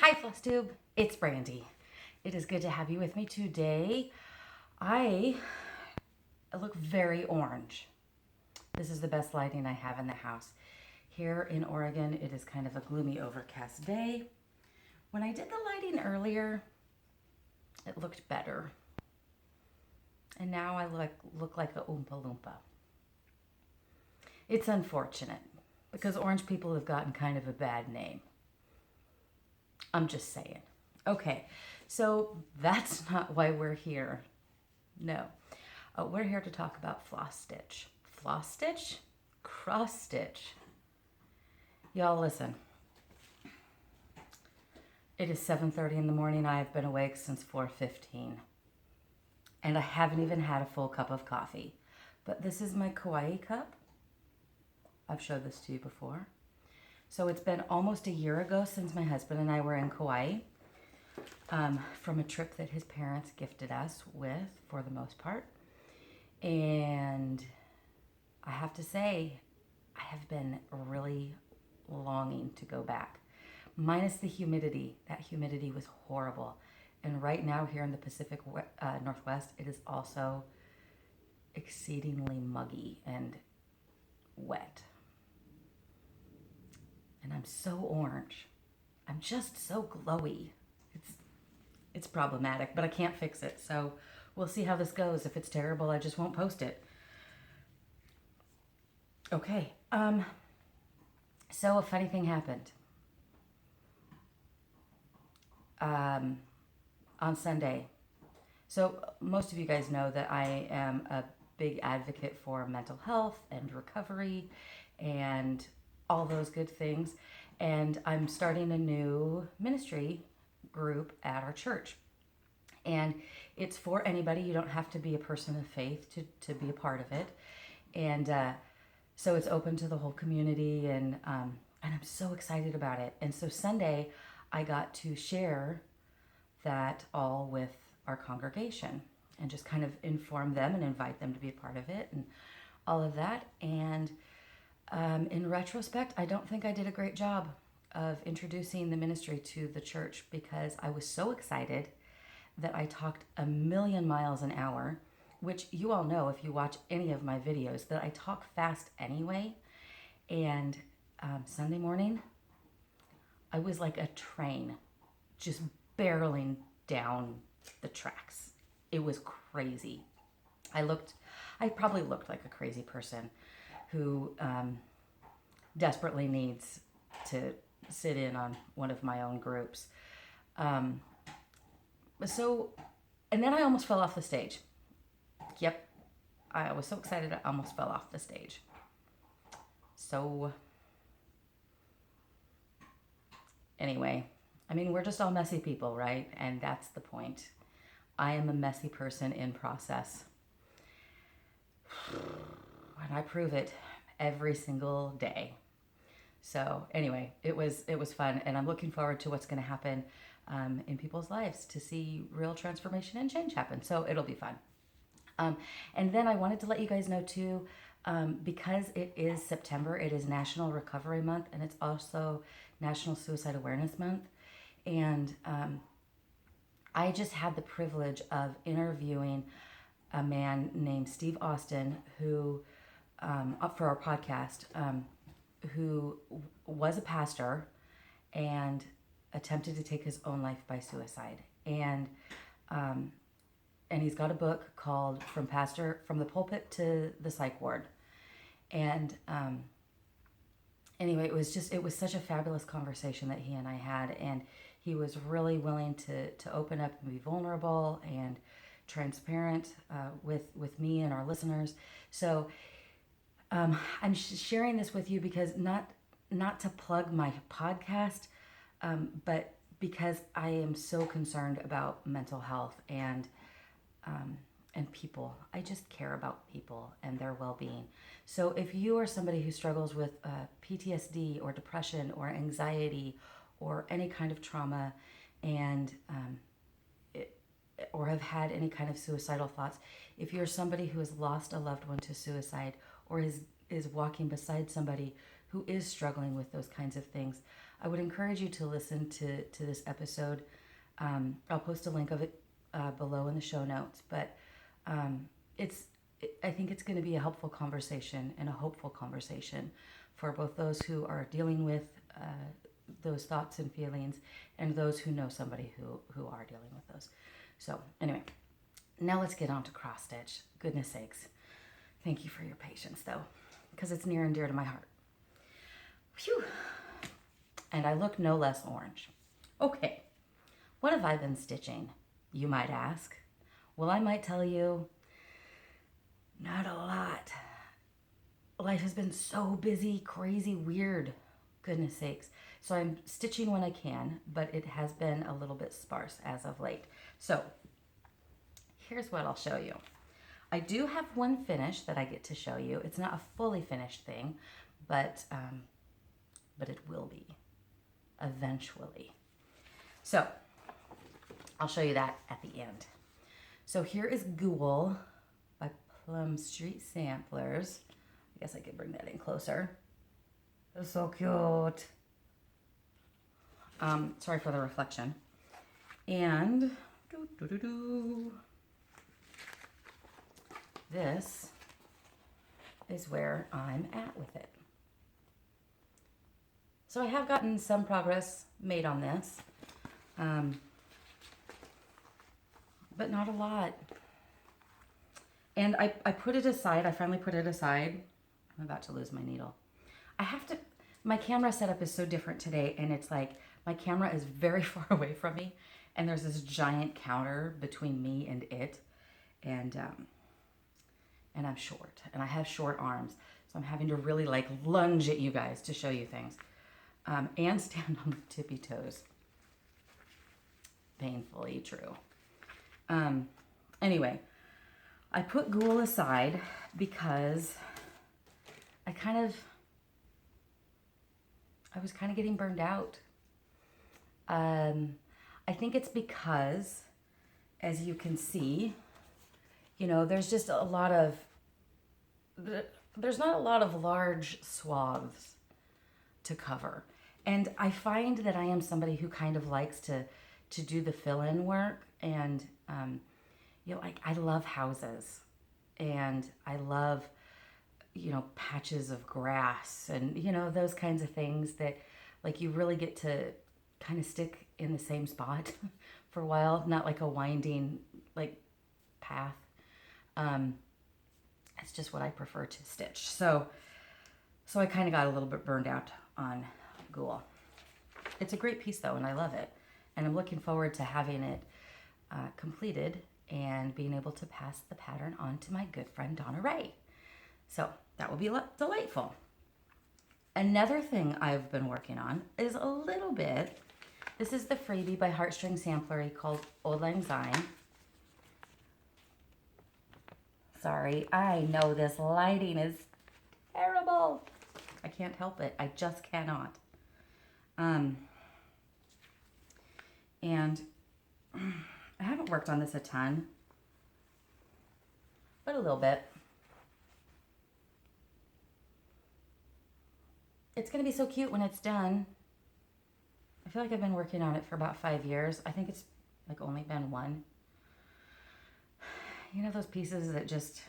Hi Flosstube, it's Brandy. It is good to have you with me today. I look very orange. This is the best lighting I have in the house. Here in Oregon, it is kind of a gloomy, overcast day. When I did the lighting earlier, it looked better. And now I look like a Oompa-Loompa. It's unfortunate because orange people have gotten kind of a bad name. I'm just saying. Okay, so that's not why we're here. No. We're here to talk about floss stitch. Floss stitch? Cross stitch. Y'all listen. It is 7:30 in the morning. I have been awake since 4:15. And I haven't even had a full cup of coffee. But this is my Kauai cup. I've showed this to you before. So it's been almost a year ago since my husband and I were in Kauai from a trip that his parents gifted us with, for the most part. And I have to say, I have been really longing to go back. Minus the humidity. That humidity was horrible. And right now here in the Pacific Northwest, it is also exceedingly muggy and wet. And I'm so orange. I'm just so glowy. It's problematic, but I can't fix it. So we'll see how this goes. If it's terrible, I just won't post it. Okay. So a funny thing happened. On Sunday. So most of you guys know that I am a big advocate for mental health and recovery and all those good things. And I'm starting a new ministry group at our church. And it's for anybody. You don't have to be a person of faith to be a part of it. And so it's open to the whole community. And I'm so excited about it. And so Sunday, I got to share that all with our congregation and just kind of inform them and invite them to be a part of it and all of that. And in retrospect, I don't think I did a great job of introducing the ministry to the church because I was so excited that I talked a million miles an hour, which you all know if you watch any of my videos that I talk fast anyway. And Sunday morning, I was like a train just barreling down the tracks. It was crazy. I probably looked like a crazy person who desperately needs to sit in on one of my own groups. And then I almost fell off the stage. Yep, I was so excited I almost fell off the stage. So, anyway, I mean, we're just all messy people, right? And that's the point. I am a messy person in process. And I prove it every single day. So anyway, it was fun, and I'm looking forward to what's going to happen in people's lives to see real transformation and change happen. So it'll be fun. And then I wanted to let you guys know too, because it is September, it is National Recovery Month, and it's also National Suicide Awareness Month. And I just had the privilege of interviewing a man named Steve Austin, who, for our podcast, who was a pastor and attempted to take his own life by suicide. And he's got a book called From the Pulpit to the Psych Ward. And anyway, it was such a fabulous conversation that he and I had, and he was really willing to open up and be vulnerable and transparent with me and our listeners. So I'm sharing this with you because not to plug my podcast, but because I am so concerned about mental health and people. I just care about people and their well-being. So if you are somebody who struggles with PTSD or depression or anxiety or any kind of trauma and or have had any kind of suicidal thoughts, if you're somebody who has lost a loved one to suicide or is walking beside somebody who is struggling with those kinds of things, I would encourage you to listen to this episode. I'll post a link of it below in the show notes, but I think it's going to be a helpful conversation and a hopeful conversation for both those who are dealing with those thoughts and feelings and those who know somebody who are dealing with those. So anyway, now let's get on to cross stitch. Goodness sakes. Thank you for your patience though, because it's near and dear to my heart. Phew. And I look no less orange. Okay, what have I been stitching, you might ask? Well, I might tell you, not a lot. Life has been so busy, crazy, weird. Goodness sakes. So I'm stitching when I can, but it has been a little bit sparse as of late. So here's what I'll show you. I do have one finish that I get to show you. It's not a fully finished thing, but it will be eventually. So I'll show you that at the end. So here is Ghoul by Plum Street Samplers. I guess I could bring that in closer. It's so cute. Sorry for the reflection. And this is where I'm at with it. So I have gotten some progress made on this, but not a lot. And I put it aside. I finally put it aside. I'm about to lose my needle. My camera setup is so different today, and it's like my camera is very far away from me, and there's this giant counter between me and it, and I'm short, and I have short arms, so I'm having to really like lunge at you guys to show you things, and stand on the tippy toes. Painfully true. Anyway, I put Ghoul aside because I was kind of getting burned out. I think it's because, as you can see, you know, there's just a lot of, there's not a lot of large swaths to cover. And I find that I am somebody who kind of likes to do the fill-in work. And, you know, like I love houses and I love, you know, patches of grass and, you know, those kinds of things that like you really get to kind of stick in the same spot for a while, not like a winding like path. It's just what I prefer to stitch. So I kind of got a little bit burned out on Ghoul. It's a great piece though, and I love it. And I'm looking forward to having it completed and being able to pass the pattern on to my good friend Donna Ray. So that will be delightful. Another thing I've been working on is a little bit, this is the freebie by Heartstring Samplery called Auld Lang Syne. Sorry, I know this lighting is terrible. I can't help it. I just cannot. And I haven't worked on this a ton, but a little bit. It's going to be so cute when it's done. I feel like I've been working on it for about 5 years. I think it's like only been one. You know those pieces that just,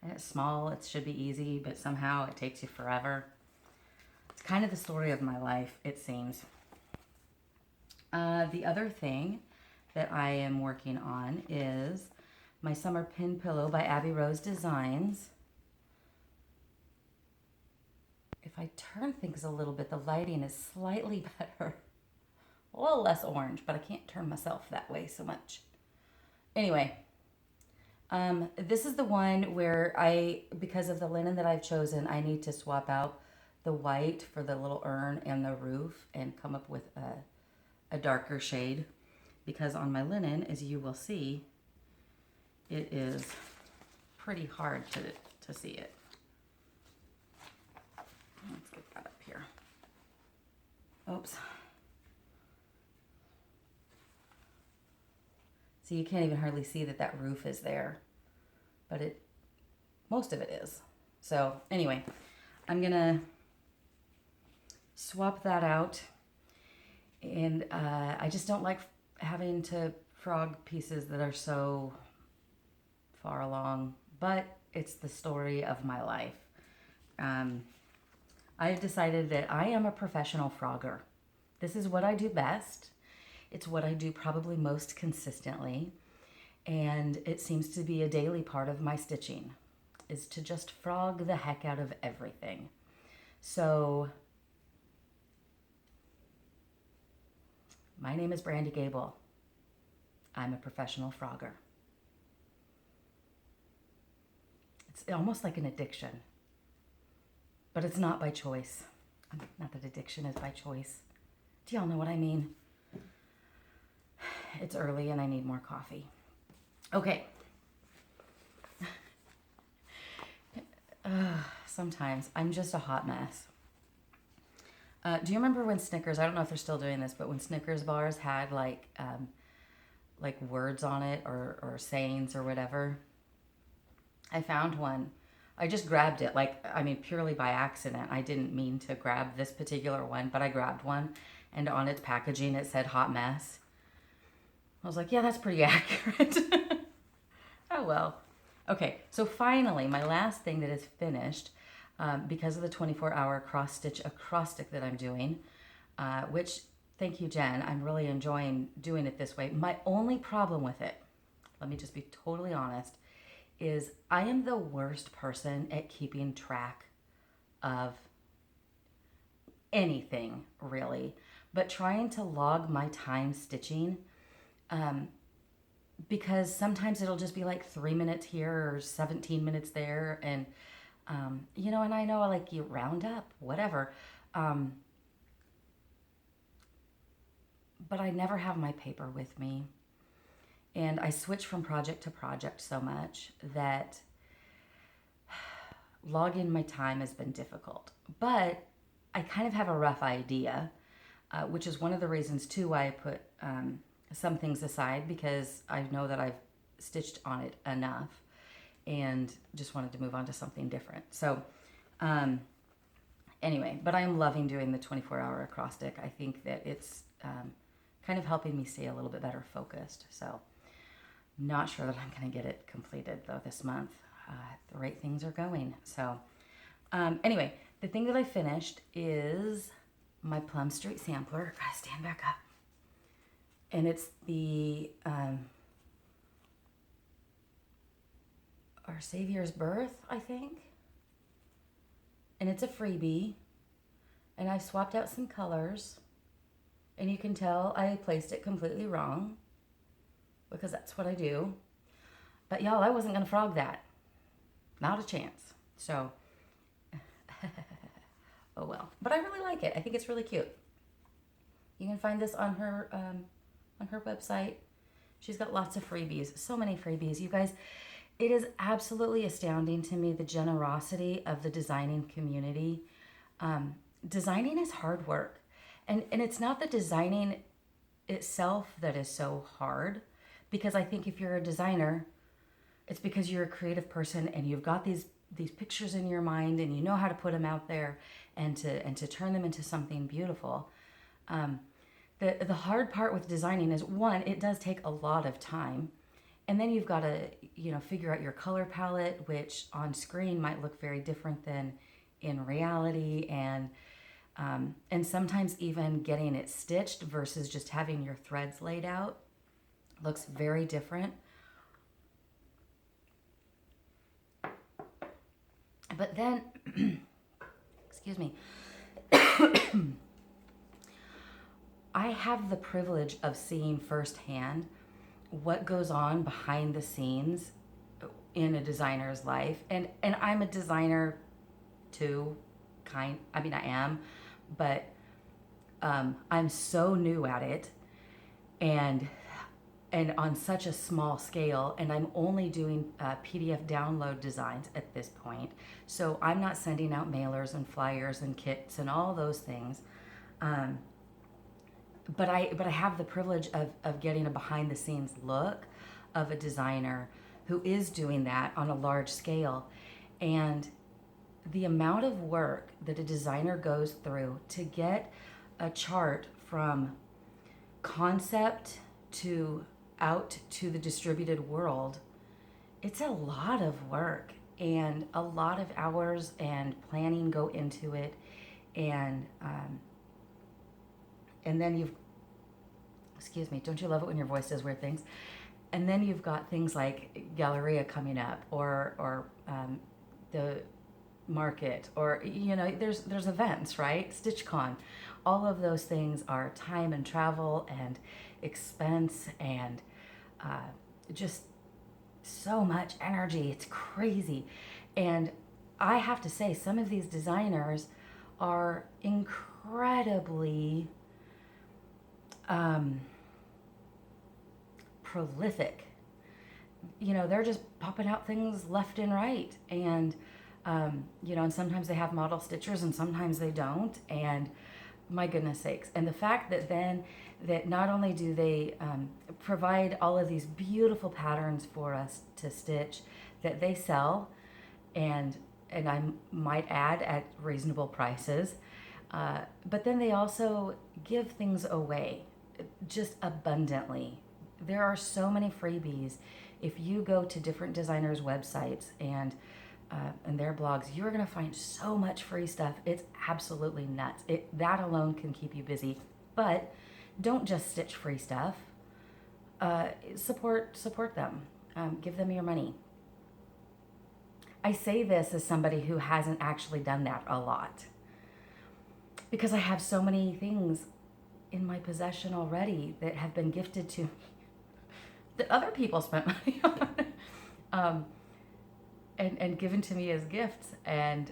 and it's small, it should be easy, but somehow it takes you forever. It's kind of the story of my life, it seems. The other thing that I am working on is my summer pin pillow by Abby Rose Designs. If I turn things a little bit, the lighting is slightly better. A little less orange, but I can't turn myself that way so much. Anyway, this is the one where because of the linen that I've chosen, I need to swap out the white for the little urn and the roof and come up with a darker shade. Because on my linen, as you will see, it is pretty hard to see it. Let's get that up here. Oops. So you can't even hardly see that roof is there, but most of it is. So anyway, I'm gonna swap that out. And I just don't like having to frog pieces that are so far along, but it's the story of my life. I've decided that I am a professional frogger. This is what I do best. It's what I do probably most consistently. And it seems to be a daily part of my stitching, is to just frog the heck out of everything. So my name is Brandy Gable. I'm a professional frogger. It's almost like an addiction, but it's not by choice. Not that addiction is by choice. Do y'all know what I mean? It's early and I need more coffee. Okay. Sometimes I'm just a hot mess. Do you remember when Snickers, I don't know if they're still doing this, but when Snickers bars had like words on it or sayings or whatever? I found one. I just grabbed it, purely by accident. I didn't mean to grab this particular one, but I grabbed one, and on its packaging it said hot mess. I was like, yeah, that's pretty accurate. Oh well. Okay, so finally, my last thing that is finished, because of the 24-hour cross-stitch acrostic that I'm doing, which, thank you, Jen, I'm really enjoying doing it this way. My only problem with it, let me just be totally honest, is I am the worst person at keeping track of anything, really. But trying to log my time stitching, because sometimes it'll just be like 3 minutes here or 17 minutes there, and and I know like you round up, whatever. But I never have my paper with me. And I switch from project to project so much that logging my time has been difficult. But I kind of have a rough idea, which is one of the reasons too why I put some things aside, because I know that I've stitched on it enough and just wanted to move on to something different. So anyway, but I am loving doing the 24-hour acrostic. I think that it's kind of helping me stay a little bit better focused. So not sure that I'm going to get it completed though this month. The rate things are going. So anyway, the thing that I finished is my Plum Street sampler. Gotta stand back up. And it's the Our Savior's Birth, I think. And it's a freebie. And I've swapped out some colors. And you can tell I placed it completely wrong, because that's what I do. But y'all, I wasn't going to frog that. Not a chance. So, oh well. But I really like it. I think it's really cute. You can find this on her website. She's got lots of freebies. So many freebies. You guys, it is absolutely astounding to me, the generosity of the designing community. Designing is hard work. And it's not the designing itself that is so hard, because I think if you're a designer, it's because you're a creative person and you've got these pictures in your mind and you know how to put them out there and to turn them into something beautiful. The hard part with designing is, one, it does take a lot of time, and then you've got to figure out your color palette, which on screen might look very different than in reality, and sometimes even getting it stitched versus just having your threads laid out looks very different. But then, excuse me, I have the privilege of seeing firsthand what goes on behind the scenes in a designer's life. And I'm a designer too, I am, but I'm so new at it, and on such a small scale, and I'm only doing PDF download designs at this point. So I'm not sending out mailers and flyers and kits and all those things. But I have the privilege of getting a behind the scenes look of a designer who is doing that on a large scale. And the amount of work that a designer goes through to get a chart from concept to out to the distributed world, it's a lot of work and a lot of hours and planning go into it. And then you've, excuse me, don't you love it when your voice does weird things? And then you've got things like Galleria coming up, or the market, or there's events, right? StitchCon. All of those things are time and travel and expense and just so much energy. It's crazy. And I have to say, some of these designers are incredibly prolific. They're just popping out things left and right. And, and sometimes they have model stitchers and sometimes they don't. And my goodness sakes. And the fact that not only do they provide all of these beautiful patterns for us to stitch that they sell, and I might add at reasonable prices, but then they also give things away just abundantly. There are so many freebies. If you go to different designers' websites and their blogs, you're going to find so much free stuff. It's absolutely nuts. That alone can keep you busy. But don't just stitch free stuff. Support them. Give them your money. I say this as somebody who hasn't actually done that a lot, because I have so many things in my possession already that have been gifted to me that other people spent money on. And given to me as gifts. And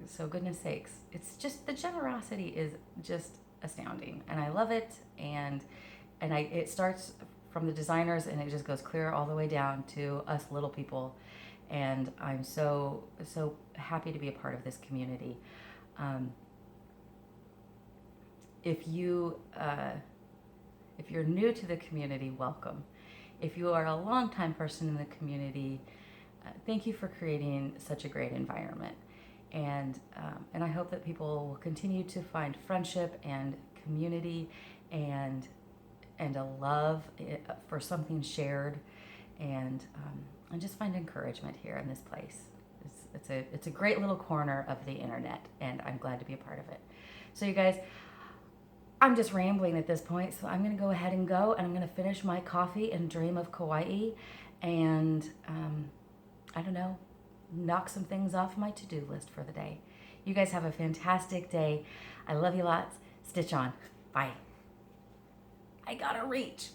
so goodness sakes, it's just, the generosity is just astounding, and I love it. And it starts from the designers and it just goes clear all the way down to us little people. And I'm so happy to be a part of this community. If you're new to the community, welcome. If you are a longtime person in the community, thank you for creating such a great environment. And I hope that people will continue to find friendship and community and a love for something shared, and just find encouragement here in this place. It's a great little corner of the internet, and I'm glad to be a part of it. So you guys, I'm just rambling at this point, so I'm going to go ahead and go, and I'm going to finish my coffee and dream of Kauai, and I don't know, knock some things off my to-do list for the day. You guys have a fantastic day. I love you lots. Stitch on. Bye. I gotta reach.